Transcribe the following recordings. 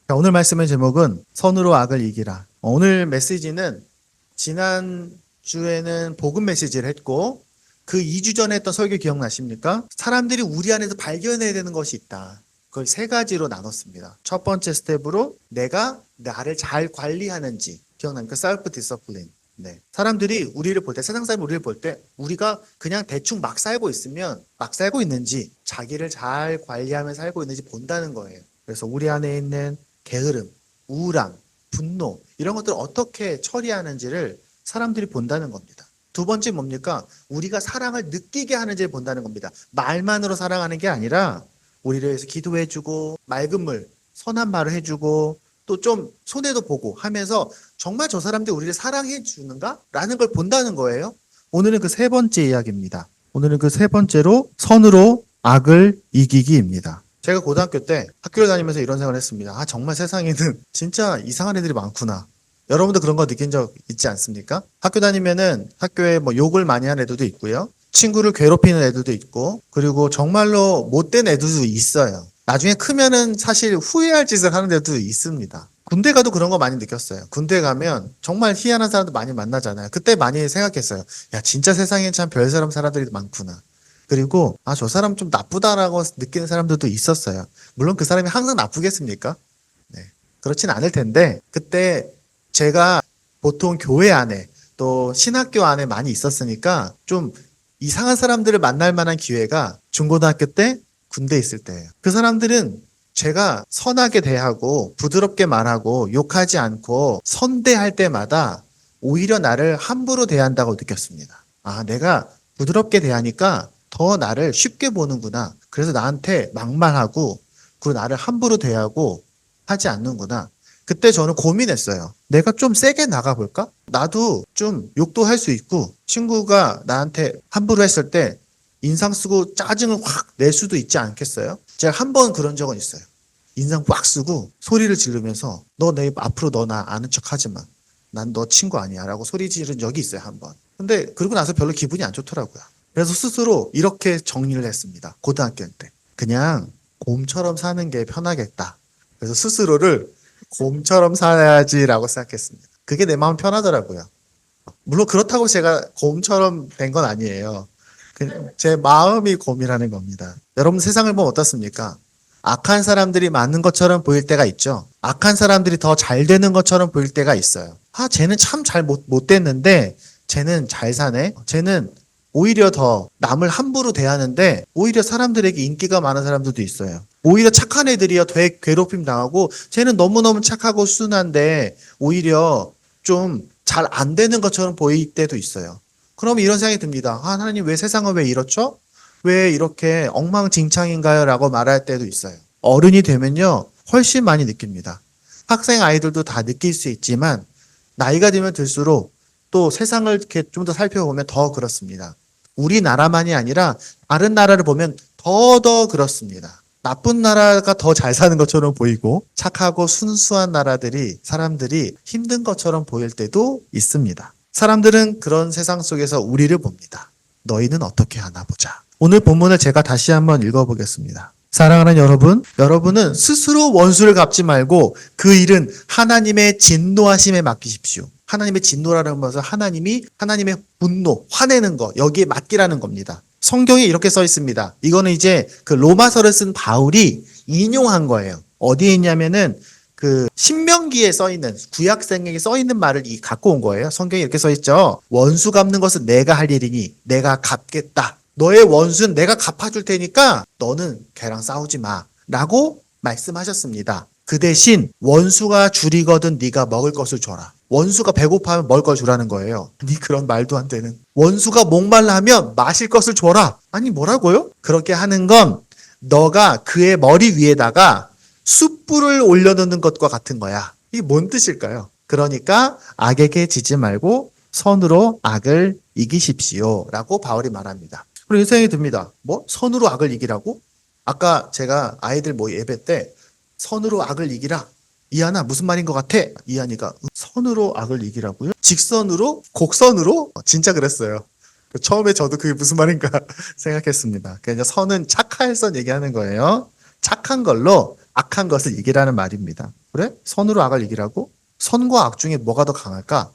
자, 오늘 말씀의 제목은 선으로 악을 이기라. 오늘 메시지는 지난주에는 복음 메시지를 했고 그 2주 전에 했던 설교 기억나십니까? 사람들이 우리 안에서 발견해야 되는 것이 있다. 그걸 세 가지로 나눴습니다. 첫 번째 스텝으로 내가 나를 잘 관리하는지 기억납니까? 셀프 디서플린. 네. 사람들이 우리를 볼 때, 세상 사람이 우리를 볼 때 우리가 그냥 대충 막 살고 있으면 막 살고 있는지 자기를 잘 관리하며 살고 있는지 본다는 거예요. 그래서 우리 안에 있는 게으름, 우울함, 분노 이런 것들을 어떻게 처리하는지를 사람들이 본다는 겁니다. 두 번째 뭡니까? 우리가 사랑을 느끼게 하는지를 본다는 겁니다. 말만으로 사랑하는 게 아니라 우리를 위해서 기도해주고 맑은 물, 선한 말을 해주고 또 좀 손해도 보고 하면서 정말 저 사람들이 우리를 사랑해 주는가? 라는 걸 본다는 거예요. 오늘은 그 세 번째 이야기입니다. 오늘은 그 세 번째로 선으로 악을 이기기입니다. 제가 고등학교 때 학교를 다니면서 이런 생각을 했습니다. 아, 정말 세상에는 진짜 이상한 애들이 많구나. 여러분도 그런 거 느낀 적 있지 않습니까? 학교 다니면은 학교에 뭐 욕을 많이 하는 애들도 있고요. 친구를 괴롭히는 애들도 있고, 그리고 정말로 못된 애들도 있어요. 나중에 크면은 사실 후회할 짓을 하는 애들도 있습니다. 군대 가도 그런 거 많이 느꼈어요. 군대 가면 정말 희한한 사람들 많이 만나잖아요. 그때 많이 생각했어요. 야, 진짜 세상에 참 별 사람 사람들이 많구나. 그리고 아, 저 사람 좀 나쁘다라고 느끼는 사람들도 있었어요. 물론 그 사람이 항상 나쁘겠습니까? 네. 그렇진 않을 텐데 그때 제가 보통 교회 안에 또 신학교 안에 많이 있었으니까 좀 이상한 사람들을 만날 만한 기회가 중고등학교 때 군대에 있을 때예요. 그 사람들은 제가 선하게 대하고 부드럽게 말하고 욕하지 않고 선대할 때마다 오히려 나를 함부로 대한다고 느꼈습니다. 아, 내가 부드럽게 대하니까 더 나를 쉽게 보는구나. 그래서 나한테 막말하고 그리고 나를 함부로 대하고 하지 않는구나. 그때 저는 고민했어요. 내가 좀 세게 나가볼까? 나도 좀 욕도 할 수 있고 친구가 나한테 함부로 했을 때 인상 쓰고 짜증을 확 낼 수도 있지 않겠어요? 제가 한 번 그런 적은 있어요. 인상 꽉 쓰고 소리를 지르면서 너 내 앞으로 너 나 아는 척 하지 마. 난 너 친구 아니야 라고 소리 지른 적이 있어요, 한 번. 근데 그러고 나서 별로 기분이 안 좋더라고요. 그래서 스스로 이렇게 정리를 했습니다. 고등학교 때. 그냥 곰처럼 사는 게 편하겠다. 그래서 스스로를 곰처럼 살아야지라고 생각했습니다. 그게 내 마음 편하더라고요. 물론 그렇다고 제가 곰처럼 된 건 아니에요. 제 마음이 곰이라는 겁니다. 여러분 세상을 보면 어떻습니까? 악한 사람들이 많은 것처럼 보일 때가 있죠. 악한 사람들이 더 잘 되는 것처럼 보일 때가 있어요. 아, 쟤는 참 잘 못 됐는데 쟤는 잘 사네. 쟤는 오히려 더 남을 함부로 대하는데 오히려 사람들에게 인기가 많은 사람들도 있어요. 오히려 착한 애들이요 되게 괴롭힘 당하고 쟤는 너무너무 착하고 순한데 오히려 좀 잘 안 되는 것처럼 보일 때도 있어요. 그럼 이런 생각이 듭니다. 아, 하나님 왜 세상은 왜 이렇죠? 왜 이렇게 엉망진창인가요? 라고 말할 때도 있어요. 어른이 되면요 훨씬 많이 느낍니다. 학생 아이들도 다 느낄 수 있지만 나이가 들면 들수록 또 세상을 이렇게 좀 더 살펴보면 더 그렇습니다. 우리나라만이 아니라 다른 나라를 보면 더 그렇습니다. 나쁜 나라가 더 잘 사는 것처럼 보이고 착하고 순수한 나라들이 사람들이 힘든 것처럼 보일 때도 있습니다. 사람들은 그런 세상 속에서 우리를 봅니다. 너희는 어떻게 하나 보자. 오늘 본문을 제가 다시 한번 읽어보겠습니다. 사랑하는 여러분, 여러분은 스스로 원수를 갚지 말고 그 일은 하나님의 진노하심에 맡기십시오. 하나님의 진노라는 것은 하나님의 분노, 화내는 거, 여기에 맡기라는 겁니다. 성경에 이렇게 써 있습니다. 이거는 이제 그 로마서를 쓴 바울이 인용한 거예요. 어디에 있냐면은 그 신명기에 써 있는 구약성경에 써 있는 말을 갖고 온 거예요. 성경에 이렇게 써 있죠. 원수 갚는 것은 내가 할 일이니 내가 갚겠다. 너의 원수는 내가 갚아줄 테니까 너는 걔랑 싸우지 마. 라고 말씀하셨습니다. 그 대신 원수가 줄이거든 네가 먹을 것을 줘라. 원수가 배고파하면 먹을 걸 주라는 거예요. 아니 그런 말도 안 되는. 원수가 목말라 하면 마실 것을 줘라. 아니 뭐라고요? 그렇게 하는 건 너가 그의 머리 위에다가 숯불을 올려놓는 것과 같은 거야. 이게 뭔 뜻일까요? 그러니까 악에게 지지 말고 선으로 악을 이기십시오. 라고 바울이 말합니다. 그리고 생각이 듭니다. 뭐? 선으로 악을 이기라고? 아까 제가 아이들 예배 때 선으로 악을 이기라. 이하나 무슨 말인 것 같아? 이하니까 선으로 악을 이기라고요? 직선으로? 곡선으로? 진짜 그랬어요. 처음에 저도 그게 무슨 말인가 생각했습니다. 그냥 선은 착할 선 얘기하는 거예요. 착한 걸로 악한 것을 이기라는 말입니다. 그래? 선으로 악을 이기라고? 선과 악 중에 뭐가 더 강할까?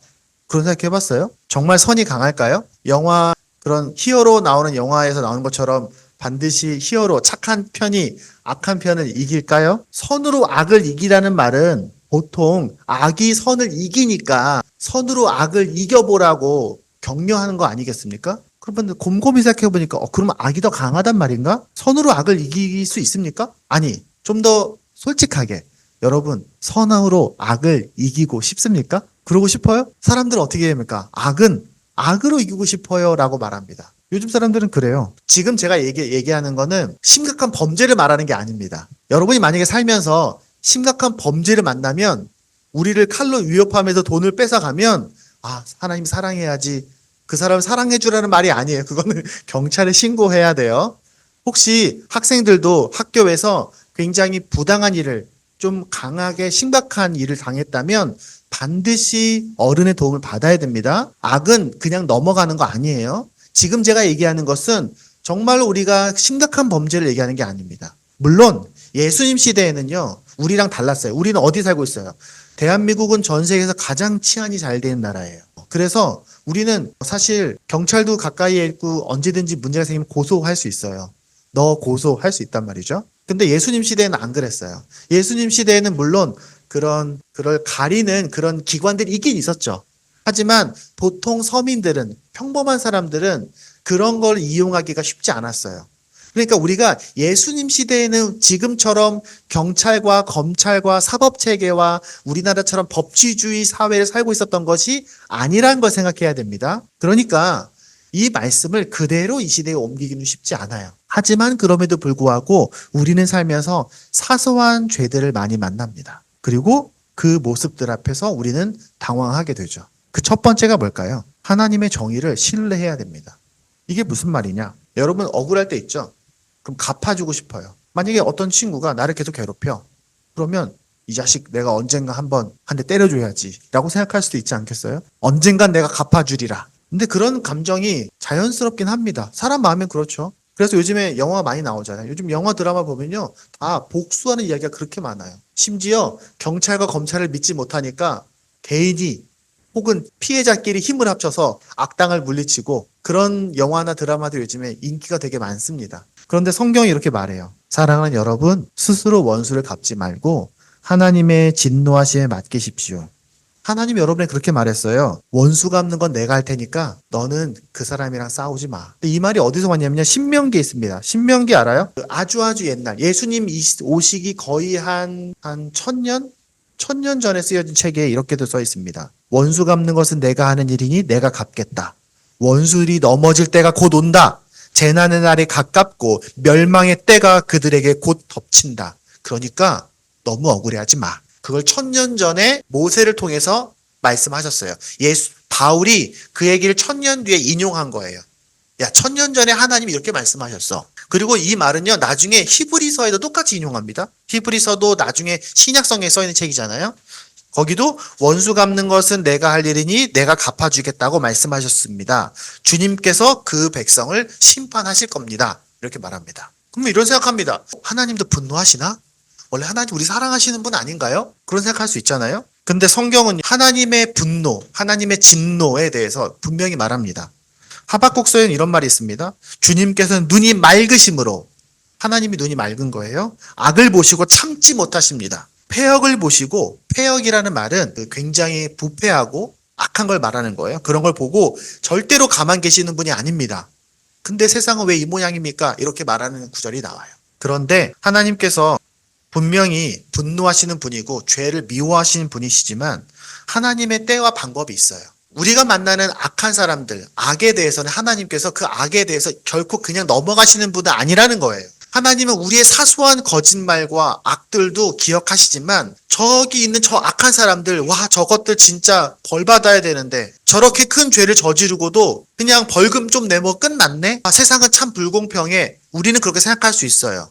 그런 생각 해봤어요? 정말 선이 강할까요? 영화, 그런 히어로 나오는 영화에서 나오는 것처럼 반드시 히어로, 착한 편이 악한 편을 이길까요? 선으로 악을 이기라는 말은 보통 악이 선을 이기니까 선으로 악을 이겨보라고 격려하는 거 아니겠습니까? 그러면 곰곰이 생각해보니까 그러면 악이 더 강하단 말인가? 선으로 악을 이길 수 있습니까? 아니, 좀 더 솔직하게 여러분, 선으로 악을 이기고 싶습니까? 그러고 싶어요? 사람들은 어떻게 합니까? 악은 악으로 이기고 싶어요 라고 말합니다. 요즘 사람들은 그래요. 지금 제가 얘기하는 거는 심각한 범죄를 말하는 게 아닙니다. 여러분이 만약에 살면서 심각한 범죄를 만나면 우리를 칼로 위협하면서 돈을 뺏어가면 하나님 사랑해야지. 그 사람을 사랑해 주라는 말이 아니에요. 그거는 경찰에 신고해야 돼요. 혹시 학생들도 학교에서 굉장히 부당한 일을 좀 강하게 심각한 일을 당했다면 반드시 어른의 도움을 받아야 됩니다. 악은 그냥 넘어가는 거 아니에요. 지금 제가 얘기하는 것은 정말 우리가 심각한 범죄를 얘기하는 게 아닙니다. 물론 예수님 시대에는요, 우리랑 달랐어요. 우리는 어디 살고 있어요? 대한민국은 전 세계에서 가장 치안이 잘 되는 나라예요. 그래서 우리는 사실 경찰도 가까이에 있고 언제든지 문제가 생기면 고소할 수 있어요. 너 고소할 수 있단 말이죠. 근데 예수님 시대에는 안 그랬어요. 예수님 시대에는 물론 그걸 가리는 그런 기관들이 있긴 있었죠. 하지만 보통 서민들은, 평범한 사람들은 그런 걸 이용하기가 쉽지 않았어요. 그러니까 우리가 예수님 시대에는 지금처럼 경찰과 검찰과 사법체계와 우리나라처럼 법치주의 사회를 살고 있었던 것이 아니라는 걸 생각해야 됩니다. 그러니까 이 말씀을 그대로 이 시대에 옮기기는 쉽지 않아요. 하지만 그럼에도 불구하고 우리는 살면서 사소한 죄들을 많이 만납니다. 그리고 그 모습들 앞에서 우리는 당황하게 되죠. 그 첫 번째가 뭘까요? 하나님의 정의를 신뢰해야 됩니다. 이게 무슨 말이냐? 여러분 억울할 때 있죠? 그럼 갚아주고 싶어요. 만약에 어떤 친구가 나를 계속 괴롭혀. 그러면 이 자식 내가 언젠가 한번 한 대 때려줘야지 라고 생각할 수도 있지 않겠어요? 언젠간 내가 갚아주리라. 근데 그런 감정이 자연스럽긴 합니다. 사람 마음엔 그렇죠. 그래서 요즘에 영화 많이 나오잖아요. 요즘 영화 드라마 보면요, 복수하는 이야기가 그렇게 많아요. 심지어 경찰과 검찰을 믿지 못하니까 개인이 혹은 피해자끼리 힘을 합쳐서 악당을 물리치고, 그런 영화나 드라마들 요즘에 인기가 되게 많습니다. 그런데 성경이 이렇게 말해요. 사랑하는 여러분, 스스로 원수를 갚지 말고 하나님의 진노하심에 맡기십시오. 하나님이 여러분에 그렇게 말했어요. 원수 갚는 건 내가 할 테니까 너는 그 사람이랑 싸우지 마. 이 말이 어디서 왔냐면요, 신명기에 있습니다. 신명기 알아요? 아주 옛날, 예수님 오시기 거의 한 1000년 전에 쓰여진 책에 이렇게도 써 있습니다. 원수 갚는 것은 내가 하는 일이니 내가 갚겠다. 원수들이 넘어질 때가 곧 온다. 재난의 날이 가깝고 멸망의 때가 그들에게 곧 덮친다. 그러니까 너무 억울해하지 마. 그걸 1000년 전에 모세를 통해서 말씀하셨어요. 바울이 그 얘기를 1000년 뒤에 인용한 거예요. 야, 1000년 전에 하나님이 이렇게 말씀하셨어. 그리고 이 말은요, 나중에 히브리서에도 똑같이 인용합니다. 히브리서도 나중에 신약성에 써 있는 책이잖아요. 거기도 원수 갚는 것은 내가 할 일이니 내가 갚아주겠다고 말씀하셨습니다. 주님께서 그 백성을 심판하실 겁니다. 이렇게 말합니다. 그럼 이런 생각합니다. 하나님도 분노하시나? 원래 하나님 우리 사랑하시는 분 아닌가요? 그런 생각할 수 있잖아요. 근데 성경은 하나님의 분노, 하나님의 진노에 대해서 분명히 말합니다. 하박국서에는 이런 말이 있습니다. 주님께서는 눈이 맑으심으로, 하나님이 눈이 맑은 거예요. 악을 보시고 참지 못하십니다. 패역을 보시고, 패역이라는 말은 굉장히 부패하고 악한 걸 말하는 거예요. 그런 걸 보고 절대로 가만 계시는 분이 아닙니다. 근데 세상은 왜 이 모양입니까? 이렇게 말하는 구절이 나와요. 그런데 하나님께서 분명히 분노하시는 분이고 죄를 미워하시는 분이시지만 하나님의 때와 방법이 있어요. 우리가 만나는 악한 사람들, 악에 대해서는 하나님께서 그 악에 대해서 결코 그냥 넘어가시는 분은 아니라는 거예요. 하나님은 우리의 사소한 거짓말과 악들도 기억하시지만 저기 있는 저 악한 사람들, 저것들 진짜 벌 받아야 되는데 저렇게 큰 죄를 저지르고도 그냥 벌금 좀 내면 끝났네? 세상은 참 불공평해. 우리는 그렇게 생각할 수 있어요.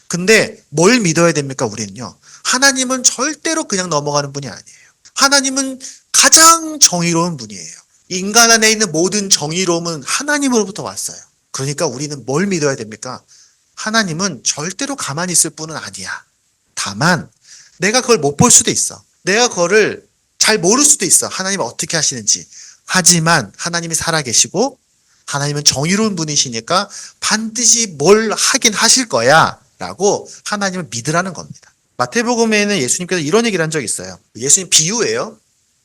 근데 뭘 믿어야 됩니까, 우리는요? 하나님은 절대로 그냥 넘어가는 분이 아니에요. 하나님은 가장 정의로운 분이에요. 인간 안에 있는 모든 정의로움은 하나님으로부터 왔어요. 그러니까 우리는 뭘 믿어야 됩니까? 하나님은 절대로 가만히 있을 분은 아니야. 다만 내가 그걸 못 볼 수도 있어. 내가 그거를 잘 모를 수도 있어. 하나님이 어떻게 하시는지. 하지만 하나님이 살아계시고 하나님은 정의로운 분이시니까 반드시 뭘 하긴 하실 거야 라고 하나님을 믿으라는 겁니다. 마태복음에는 예수님께서 이런 얘기를 한 적이 있어요. 예수님 비유예요.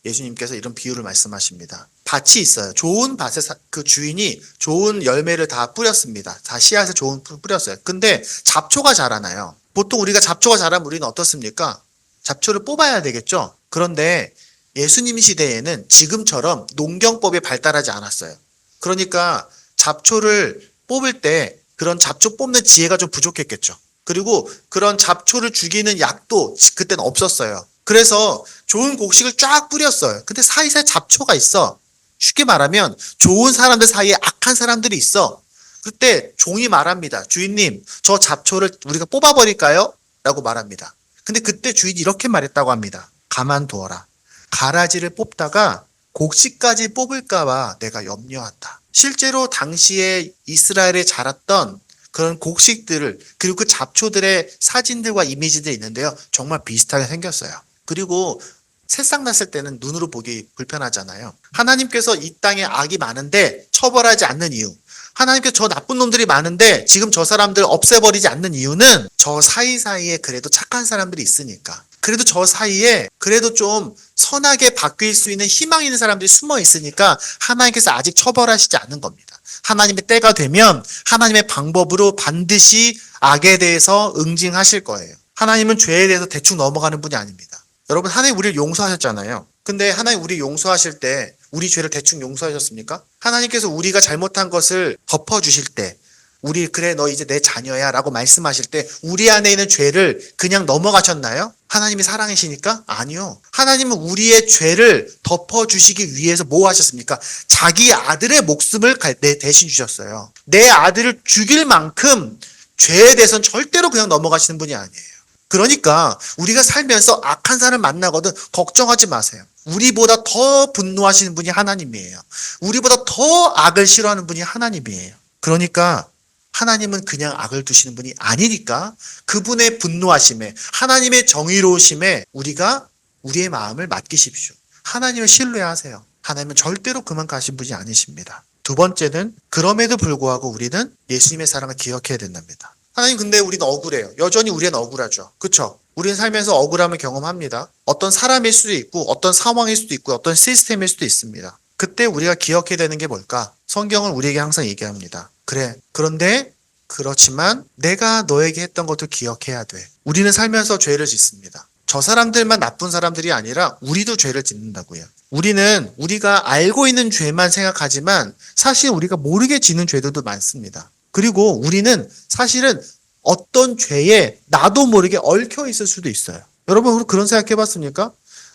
예수님께서 이런 비유를 말씀하십니다. 밭이 있어요. 좋은 밭에 그 주인이 좋은 열매를 다 뿌렸습니다. 다 씨앗을 좋은 뿌렸어요. 근데 잡초가 자라나요. 보통 우리가 잡초가 자라면 우리는 어떻습니까? 잡초를 뽑아야 되겠죠? 그런데 예수님 시대에는 지금처럼 농경법이 발달하지 않았어요. 그러니까 잡초를 뽑을 때 그런 잡초 뽑는 지혜가 좀 부족했겠죠. 그리고 그런 잡초를 죽이는 약도 그때는 없었어요. 그래서 좋은 곡식을 쫙 뿌렸어요. 근데 사이사이 잡초가 있어. 쉽게 말하면 좋은 사람들 사이에 악한 사람들이 있어. 그때 종이 말합니다. 주인님, 저 잡초를 우리가 뽑아버릴까요? 라고 말합니다. 근데 그때 주인이 이렇게 말했다고 합니다. 가만두어라. 가라지를 뽑다가 곡식까지 뽑을까봐 내가 염려한다. 실제로 당시에 이스라엘에 자랐던 그런 곡식들을 그리고 그 잡초들의 사진들과 이미지들이 있는데요. 정말 비슷하게 생겼어요. 그리고 새싹 났을 때는 눈으로 보기 불편하잖아요. 하나님께서 이 땅에 악이 많은데 처벌하지 않는 이유. 하나님께서 저 나쁜 놈들이 많은데 지금 저 사람들 없애버리지 않는 이유는 저 사이사이에 그래도 착한 사람들이 있으니까. 그래도 저 사이에 그래도 좀 선하게 바뀔 수 있는 희망 있는 사람들이 숨어 있으니까 하나님께서 아직 처벌하시지 않는 겁니다. 하나님의 때가 되면 하나님의 방법으로 반드시 악에 대해서 응징하실 거예요. 하나님은 죄에 대해서 대충 넘어가는 분이 아닙니다. 여러분, 하나님 우리를 용서하셨잖아요. 근데 하나님 우리 용서하실 때 우리 죄를 대충 용서하셨습니까? 하나님께서 우리가 잘못한 것을 덮어주실 때 우리 그래 너 이제 내 자녀야 라고 말씀하실 때 우리 안에 있는 죄를 그냥 넘어가셨나요? 하나님이 사랑이시니까? 아니요. 하나님은 우리의 죄를 덮어주시기 위해서 뭐 하셨습니까? 자기 아들의 목숨을 대신 주셨어요. 내 아들을 죽일 만큼 죄에 대해서는 절대로 그냥 넘어가시는 분이 아니에요. 그러니까 우리가 살면서 악한 사람을 만나거든 걱정하지 마세요. 우리보다 더 분노하시는 분이 하나님이에요. 우리보다 더 악을 싫어하는 분이 하나님이에요. 그러니까 하나님은 그냥 악을 두시는 분이 아니니까 그분의 분노하심에 하나님의 정의로우심에 우리가 우리의 마음을 맡기십시오. 하나님을 신뢰하세요. 하나님은 절대로 그만 가신 분이 아니십니다. 두 번째는 그럼에도 불구하고 우리는 예수님의 사랑을 기억해야 된답니다. 하나님 근데 우리는 억울해요. 여전히 우리는 억울하죠. 그렇죠? 우리는 살면서 억울함을 경험합니다. 어떤 사람일 수도 있고 어떤 상황일 수도 있고 어떤 시스템일 수도 있습니다. 그때 우리가 기억해야 되는 게 뭘까? 성경은 우리에게 항상 얘기합니다. 그래. 그런데 그렇지만 내가 너에게 했던 것도 기억해야 돼. 우리는 살면서 죄를 짓습니다. 저 사람들만 나쁜 사람들이 아니라 우리도 죄를 짓는다고요. 우리는 우리가 알고 있는 죄만 생각하지만 사실 우리가 모르게 짓는 죄들도 많습니다. 그리고 우리는 사실은 어떤 죄에 나도 모르게 얽혀 있을 수도 있어요. 여러분 그런 생각 해봤습니까?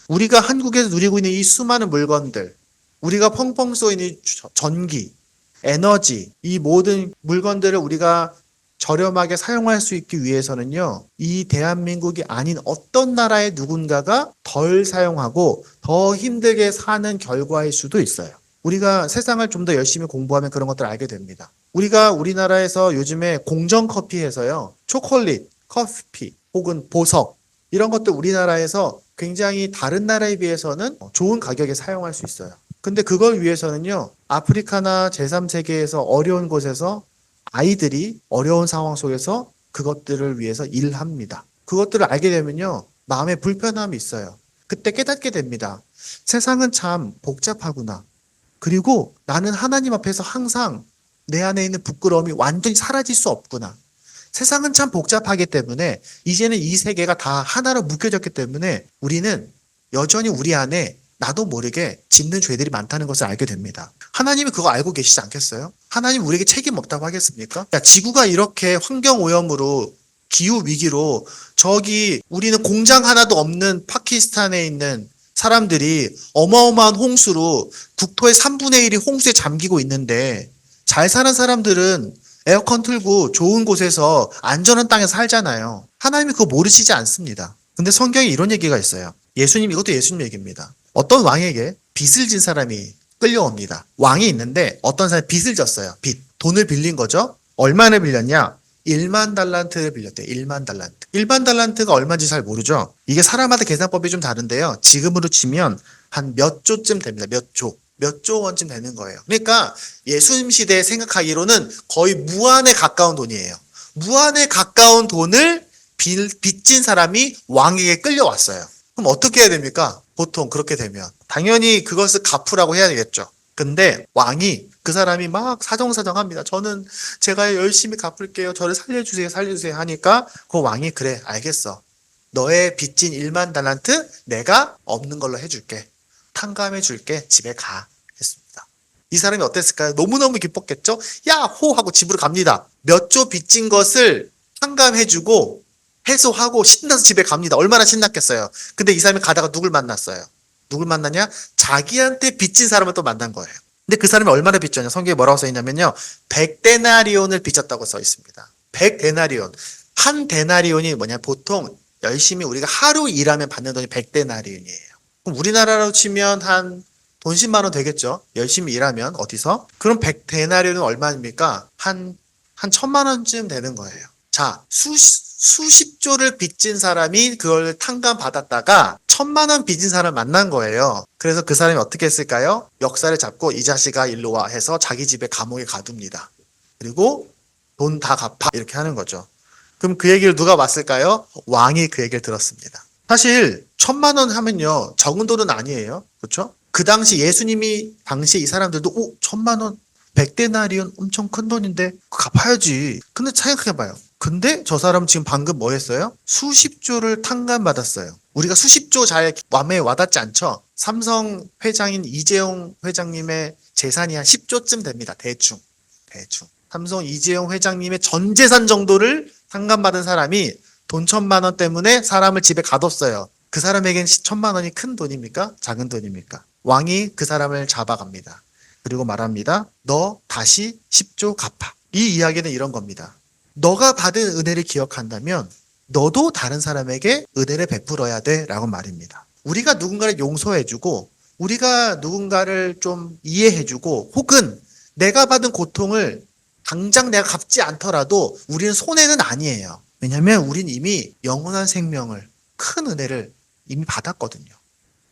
우리가 한국에서 누리고 있는 이 수많은 물건들, 우리가 펑펑 쏘이는 전기, 에너지, 이 모든 물건들을 우리가 저렴하게 사용할 수 있기 위해서는요, 이 대한민국이 아닌 어떤 나라의 누군가가 덜 사용하고 더 힘들게 사는 결과일 수도 있어요. 우리가 세상을 좀 더 열심히 공부하면 그런 것들을 알게 됩니다. 우리가 우리나라에서 요즘에 공정커피에서요, 초콜릿, 커피, 혹은 보석, 이런 것들 우리나라에서 굉장히 다른 나라에 비해서는 좋은 가격에 사용할 수 있어요. 근데 그걸 위해서는요, 아프리카나 제3세계에서 어려운 곳에서 아이들이 어려운 상황 속에서 그것들을 위해서 일합니다. 그것들을 알게 되면요, 마음에 불편함이 있어요. 그때 깨닫게 됩니다. 세상은 참 복잡하구나. 그리고 나는 하나님 앞에서 항상 내 안에 있는 부끄러움이 완전히 사라질 수 없구나. 세상은 참 복잡하기 때문에 이제는 이 세계가 다 하나로 묶여졌기 때문에 우리는 여전히 우리 안에 나도 모르게 짓는 죄들이 많다는 것을 알게 됩니다. 하나님이 그거 알고 계시지 않겠어요? 하나님 우리에게 책임 없다고 하겠습니까? 야, 지구가 이렇게 환경오염으로 기후위기로 저기 우리는 공장 하나도 없는 파키스탄에 있는 사람들이 어마어마한 홍수로 국토의 3분의 1이 홍수에 잠기고 있는데 잘 사는 사람들은 에어컨 틀고 좋은 곳에서 안전한 땅에서 살잖아요. 하나님이 그거 모르시지 않습니다. 근데 성경에 이런 얘기가 있어요. 이것도 예수님 얘기입니다. 어떤 왕에게 빚을 진 사람이 끌려옵니다. 왕이 있는데 어떤 사람이 빚을 졌어요. 빚. 돈을 빌린 거죠. 얼마나 빌렸냐? 1만 달란트를 빌렸대요. 1만 달란트. 1만 달란트가 얼마인지 잘 모르죠? 이게 사람마다 계산법이 좀 다른데요. 지금으로 치면 한 몇 조쯤 됩니다. 몇 조. 몇 조 원쯤 되는 거예요. 그러니까 예수님 시대에 생각하기로는 거의 무한에 가까운 돈이에요. 무한에 가까운 돈을 빚진 사람이 왕에게 끌려왔어요. 그럼 어떻게 해야 됩니까? 보통 그렇게 되면. 당연히 그것을 갚으라고 해야 되겠죠. 근데 왕이 그 사람이 막 사정사정합니다. 저는 제가 열심히 갚을게요. 저를 살려주세요. 살려주세요. 하니까 그 왕이 그래 알겠어. 너의 빚진 1만 달란트 내가 없는 걸로 해줄게. 탕감해 줄게. 집에 가. 했습니다. 이 사람이 어땠을까요? 너무너무 기뻤겠죠? 야호! 하고 집으로 갑니다. 몇 조 빚진 것을 탕감해주고 해소하고 신나서 집에 갑니다. 얼마나 신났겠어요. 근데 이 사람이 가다가 누굴 만났어요? 누굴 만나냐? 자기한테 빚진 사람을 또 만난 거예요. 근데 그 사람이 얼마나 빚졌냐? 성경에 뭐라고 써 있냐면요. 100데나리온을 빚졌다고 써 있습니다. 100데나리온. 한 데나리온이 뭐냐? 보통 열심히 우리가 하루 일하면 받는 돈이 100데나리온이에요. 그럼 우리나라로 치면 한 돈 10만 원 되겠죠? 열심히 일하면 어디서? 그럼 100데나리온은 얼마입니까? 한 1000만 원쯤 되는 거예요. 자, 수십조를 빚진 사람이 그걸 탕감받았다가 1000만 원 빚진 사람을 만난 거예요. 그래서 그 사람이 어떻게 했을까요? 역사를 잡고 이 자식아 일로 와 해서 자기 집에 감옥에 가둡니다. 그리고 돈 다 갚아 이렇게 하는 거죠. 그럼 그 얘기를 누가 봤을까요? 왕이 그 얘기를 들었습니다. 사실 1000만 원 하면요 적은 돈은 아니에요. 그렇죠? 그 당시 예수님이 당시에 이 사람들도 1000만 원 100데나리온 엄청 큰 돈인데 그거 갚아야지. 근데 생각해봐요. 근데 저 사람 지금 방금 뭐 했어요? 수십조를 탕감받았어요. 우리가 수십조 잘 마음에 와닿지 않죠? 삼성 회장인 이재용 회장님의 재산이 한 10조쯤 됩니다. 대충. 삼성 이재용 회장님의 전 재산 정도를 탕감받은 사람이 돈 1000만 원 때문에 사람을 집에 가뒀어요. 그 사람에겐 1000만 원이 큰 돈입니까? 작은 돈입니까? 왕이 그 사람을 잡아갑니다. 그리고 말합니다. 너 다시 10조 갚아. 이 이야기는 이런 겁니다. 너가 받은 은혜를 기억한다면 너도 다른 사람에게 은혜를 베풀어야 돼 라고 말입니다. 우리가 누군가를 용서해주고 우리가 누군가를 좀 이해해주고 혹은 내가 받은 고통을 당장 내가 갚지 않더라도 우리는 손해는 아니에요. 왜냐하면 우린 이미 영원한 생명을 큰 은혜를 이미 받았거든요.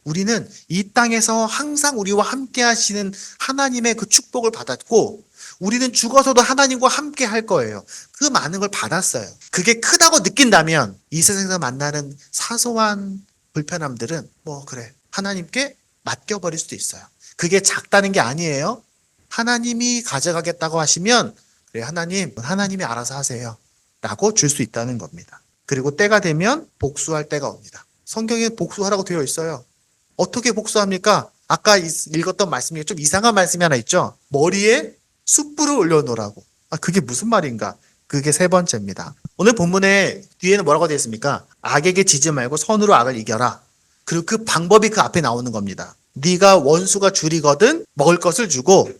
우리는 이 땅에서 항상 우리와 함께 하시는 하나님의 그 축복을 받았고 우리는 죽어서도 하나님과 함께 할 거예요. 그 많은 걸 받았어요. 그게 크다고 느낀다면 이 세상에서 만나는 사소한 불편함들은 뭐 그래 하나님께 맡겨버릴 수도 있어요. 그게 작다는 게 아니에요. 하나님이 가져가겠다고 하시면 그래 하나님이 알아서 하세요 라고 줄 수 있다는 겁니다. 그리고 때가 되면 복수할 때가 옵니다. 성경에 복수하라고 되어 있어요. 어떻게 복수합니까? 아까 읽었던 말씀 중에 좀 이상한 말씀이 하나 있죠. 머리에 숯불을 올려놓으라고. 그게 무슨 말인가? 그게 세 번째입니다. 오늘 본문에 뒤에는 뭐라고 되어 있습니까? 악에게 지지 말고 선으로 악을 이겨라. 그리고 그 방법이 그 앞에 나오는 겁니다. 네가 원수가 줄이거든 먹을 것을 주고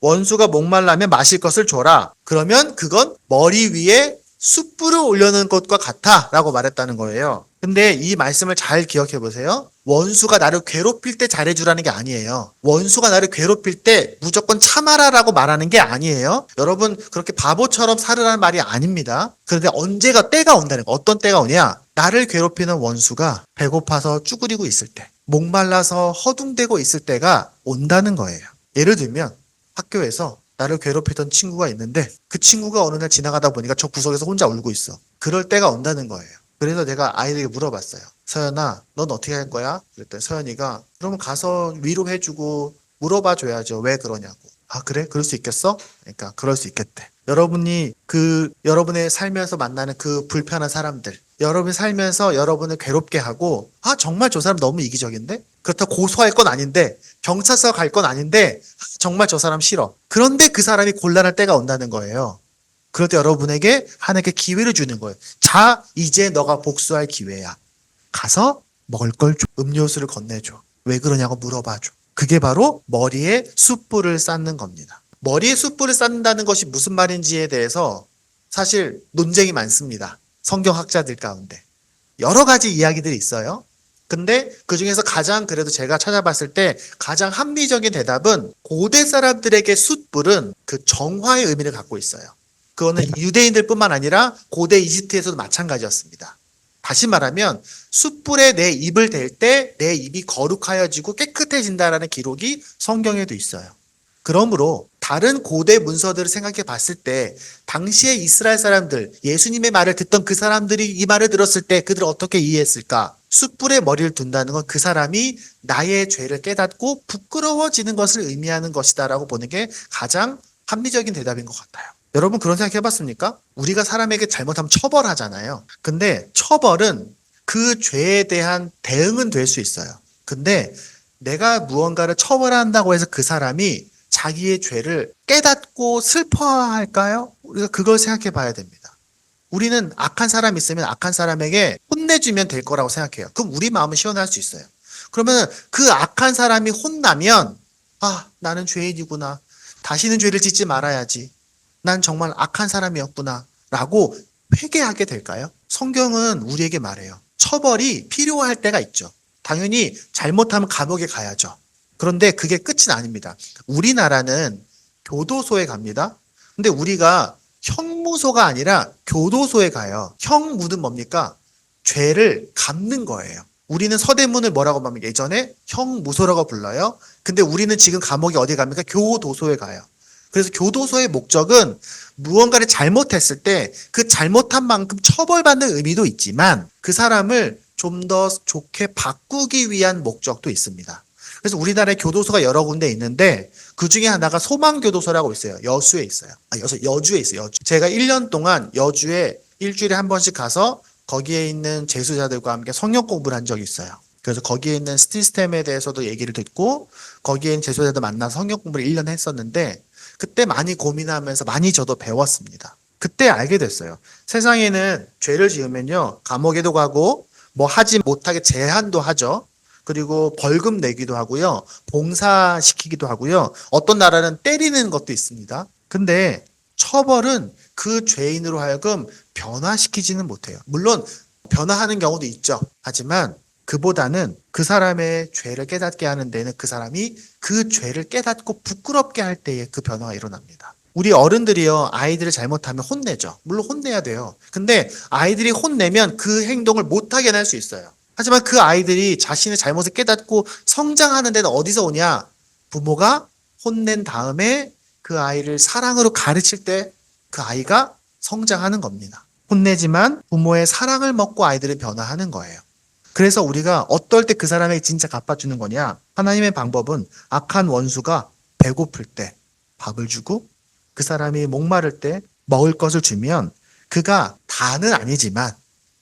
원수가 목말라면 마실 것을 줘라. 그러면 그건 머리 위에 숯불을 올려놓은 것과 같아 라고 말했다는 거예요. 근데 이 말씀을 잘 기억해 보세요. 원수가 나를 괴롭힐 때 잘해주라는 게 아니에요. 원수가 나를 괴롭힐 때 무조건 참아라 라고 말하는 게 아니에요. 여러분 그렇게 바보처럼 살으라는 말이 아닙니다. 그런데 언제가 때가 온다는 거. 어떤 때가 오냐? 나를 괴롭히는 원수가 배고파서 쭈그리고 있을 때, 목말라서 허둥대고 있을 때가 온다는 거예요. 예를 들면 학교에서 나를 괴롭히던 친구가 있는데 그 친구가 어느 날 지나가다 보니까 저 구석에서 혼자 울고 있어. 그럴 때가 온다는 거예요. 그래서 내가 아이들에게 물어봤어요. 서연아, 넌 어떻게 할 거야? 그랬더니 서연이가 그러면 가서 위로해주고 물어봐줘야죠. 왜 그러냐고. 아 그래? 그럴 수 있겠어? 그러니까 그럴 수 있겠대. 여러분이 여러분의 살면서 만나는 그 불편한 사람들, 여러분이 살면서 여러분을 괴롭게 하고 정말 저 사람 너무 이기적인데? 그렇다고 고소할 건 아닌데 경찰서 갈 건 아닌데 정말 저 사람 싫어. 그런데 그 사람이 곤란할 때가 온다는 거예요. 그럴 때 여러분에게 하나님께 기회를 주는 거예요. 자, 이제 너가 복수할 기회야. 가서 먹을 걸 줘. 음료수를 건네줘. 왜 그러냐고 물어봐줘. 그게 바로 머리에 숯불을 쌓는 겁니다. 머리에 숯불을 쌓는다는 것이 무슨 말인지에 대해서 사실 논쟁이 많습니다. 성경학자들 가운데. 여러 가지 이야기들이 있어요. 근데 그 중에서 가장 그래도 제가 찾아봤을 때 가장 합리적인 대답은 고대 사람들에게 숯불은 그 정화의 의미를 갖고 있어요. 그거는 유대인들뿐만 아니라 고대 이집트에서도 마찬가지였습니다. 다시 말하면 숯불에 내 입을 댈 때 내 입이 거룩하여지고 깨끗해진다라는 기록이 성경에도 있어요. 그러므로 다른 고대 문서들을 생각해 봤을 때 당시에 이스라엘 사람들, 예수님의 말을 듣던 그 사람들이 이 말을 들었을 때 그들을 어떻게 이해했을까? 숯불에 머리를 둔다는 건 그 사람이 나의 죄를 깨닫고 부끄러워지는 것을 의미하는 것이다라고 보는 게 가장 합리적인 대답인 것 같아요. 여러분 그런 생각 해봤습니까? 우리가 사람에게 잘못하면 처벌하잖아요. 근데 처벌은 그 죄에 대한 대응은 될 수 있어요. 근데 내가 무언가를 처벌한다고 해서 그 사람이 자기의 죄를 깨닫고 슬퍼할까요? 우리가 그걸 생각해 봐야 됩니다. 우리는 악한 사람이 있으면 악한 사람에게 혼내주면 될 거라고 생각해요. 그럼 우리 마음은 시원할 수 있어요. 그러면 그 악한 사람이 혼나면 나는 죄인이구나. 다시는 죄를 짓지 말아야지. 난 정말 악한 사람이었구나 라고 회개하게 될까요? 성경은 우리에게 말해요. 처벌이 필요할 때가 있죠. 당연히 잘못하면 감옥에 가야죠. 그런데 그게 끝은 아닙니다. 우리나라는 교도소에 갑니다. 근데 우리가 형무소가 아니라 교도소에 가요. 형무는 뭡니까? 죄를 갚는 거예요. 우리는 서대문을 뭐라고 하면 예전에 형무소라고 불러요. 근데 우리는 지금 감옥에 어디 갑니까? 교도소에 가요. 그래서 교도소의 목적은 무언가를 잘못했을 때 그 잘못한 만큼 처벌받는 의미도 있지만 그 사람을 좀 더 좋게 바꾸기 위한 목적도 있습니다. 그래서 우리나라에 교도소가 여러 군데 있는데 그 중에 하나가 소망교도소라고 있어요. 여주에 있어요. 여주에 있어요. 여주. 제가 1년 동안 여주에 일주일에 한 번씩 가서 거기에 있는 재수자들과 함께 성역 공부를 한 적이 있어요. 그래서 거기에 있는 시스템에 대해서도 얘기를 듣고 거기에 있는 재수자들 만나서 성역 공부를 1년 했었는데 그때 많이 고민하면서 많이 저도 배웠습니다. 그때 알게 됐어요. 세상에는 죄를 지으면요. 감옥에도 가고 뭐 하지 못하게 제한도 하죠. 그리고 벌금 내기도 하고요. 봉사시키기도 하고요. 어떤 나라는 때리는 것도 있습니다. 근데 처벌은 그 죄인으로 하여금 변화시키지는 못해요. 물론 변화하는 경우도 있죠. 하지만 그보다는 그 사람의 죄를 깨닫게 하는 데는 그 사람이 그 죄를 깨닫고 부끄럽게 할 때에 그 변화가 일어납니다. 우리 어른들이요, 아이들을 잘못하면 혼내죠. 물론 혼내야 돼요. 근데 아이들이 혼내면 그 행동을 못하게 할 수 있어요. 하지만 그 아이들이 자신의 잘못을 깨닫고 성장하는 데는 어디서 오냐? 부모가 혼낸 다음에 그 아이를 사랑으로 가르칠 때 그 아이가 성장하는 겁니다. 혼내지만 부모의 사랑을 먹고 아이들은 변화하는 거예요. 그래서 우리가 어떨 때 그 사람에게 진짜 갚아주는 거냐? 하나님의 방법은 악한 원수가 배고플 때 밥을 주고 그 사람이 목마를 때 먹을 것을 주면 그가 다는 아니지만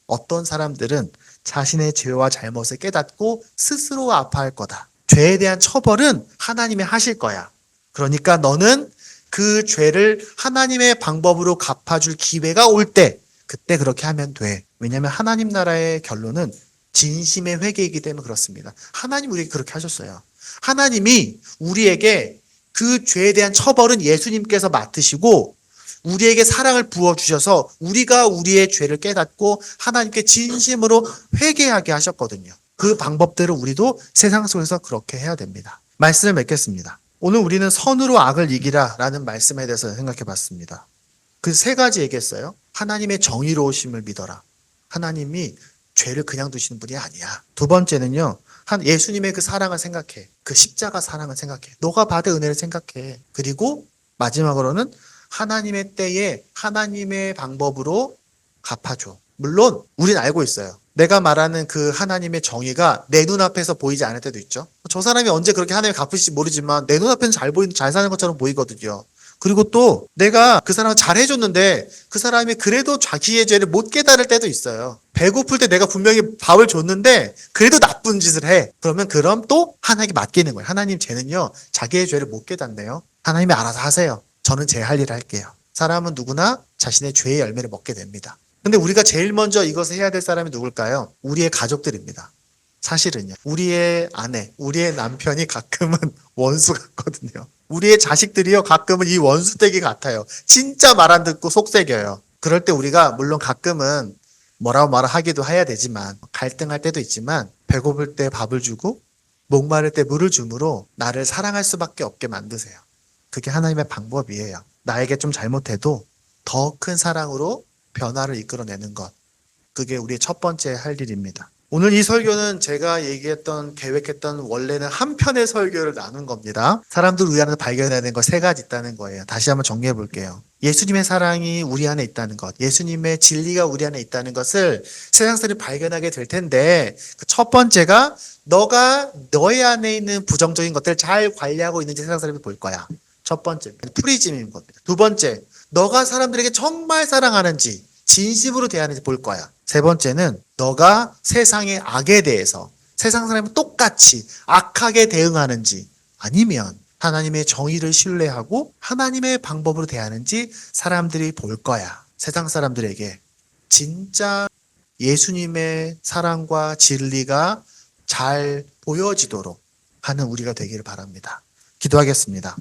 어떤 사람들은 자신의 죄와 잘못을 깨닫고 스스로 아파할 거다. 죄에 대한 처벌은 하나님이 하실 거야. 그러니까 너는 그 죄를 하나님의 방법으로 갚아줄 기회가 올 때 그때 그렇게 하면 돼. 왜냐하면 하나님 나라의 결론은 진심의 회개이기 때문에 그렇습니다. 하나님 우리에게 그렇게 하셨어요. 하나님이 우리에게 그 죄에 대한 처벌은 예수님께서 맡으시고 우리에게 사랑을 부어주셔서 우리가 우리의 죄를 깨닫고 하나님께 진심으로 회개하게 하셨거든요. 그 방법대로 우리도 세상 속에서 그렇게 해야 됩니다. 말씀을 맺겠습니다. 오늘 우리는 선으로 악을 이기라 라는 말씀에 대해서 생각해 봤습니다. 그 세 가지 얘기했어요. 하나님의 정의로우심을 믿어라. 하나님이 죄를 그냥 두시는 분이 아니야. 두 번째는요. 예수님의 그 사랑을 생각해. 그 십자가 사랑을 생각해. 너가 받은 은혜를 생각해. 그리고 마지막으로는 하나님의 때에 하나님의 방법으로 갚아줘. 물론 우린 알고 있어요. 내가 말하는 그 하나님의 정의가 내 눈앞에서 보이지 않을 때도 있죠. 저 사람이 언제 그렇게 하나님을 갚으실지 모르지만 내 눈앞에는 잘 사는 것처럼 보이거든요. 그리고 또 내가 그 사람을 잘 해줬는데 그 사람이 그래도 자기의 죄를 못 깨달을 때도 있어요. 배고플 때 내가 분명히 밥을 줬는데 그래도 나쁜 짓을 해. 그럼 또 하나님께 맡기는 거예요. 하나님 쟤는요 자기의 죄를 못 깨닫네요. 하나님이 알아서 하세요. 저는 제 할 일을 할게요. 사람은 누구나 자신의 죄의 열매를 먹게 됩니다. 근데 우리가 제일 먼저 이것을 해야 될 사람이 누굴까요? 우리의 가족들입니다. 사실은요. 우리의 아내, 우리의 남편이 가끔은 원수 같거든요. 우리의 자식들이요. 가끔은 이 원수되기 같아요. 진짜 말 안 듣고 속삭여요. 그럴 때 우리가 물론 가끔은 뭐라고 말하기도 해야 되지만 갈등할 때도 있지만 배고플 때 밥을 주고 목마를 때 물을 줌으로 나를 사랑할 수밖에 없게 만드세요. 그게 하나님의 방법이에요. 나에게 좀 잘못해도 더 큰 사랑으로 변화를 이끌어내는 것. 그게 우리의 첫 번째 할 일입니다. 오늘 이 설교는 제가 계획했던 원래는 한 편의 설교를 나눈 겁니다. 사람들 우리 안에서 발견해야 되는 거 세 가지 있다는 거예요. 다시 한번 정리해 볼게요. 예수님의 사랑이 우리 안에 있다는 것, 예수님의 진리가 우리 안에 있다는 것을 세상 사람들이 발견하게 될 텐데, 그 첫 번째가 너가 너의 안에 있는 부정적인 것들을 잘 관리하고 있는지 세상 사람이 볼 거야. 첫 번째, 프리즘인 겁니다. 두 번째, 너가 사람들에게 정말 사랑하는지, 진심으로 대하는지 볼 거야. 세 번째는 너가 세상의 악에 대해서 세상 사람이 똑같이 악하게 대응하는지, 아니면 하나님의 정의를 신뢰하고 하나님의 방법으로 대하는지 사람들이 볼 거야. 세상 사람들에게 진짜 예수님의 사랑과 진리가 잘 보여지도록 하는 우리가 되기를 바랍니다. 기도하겠습니다.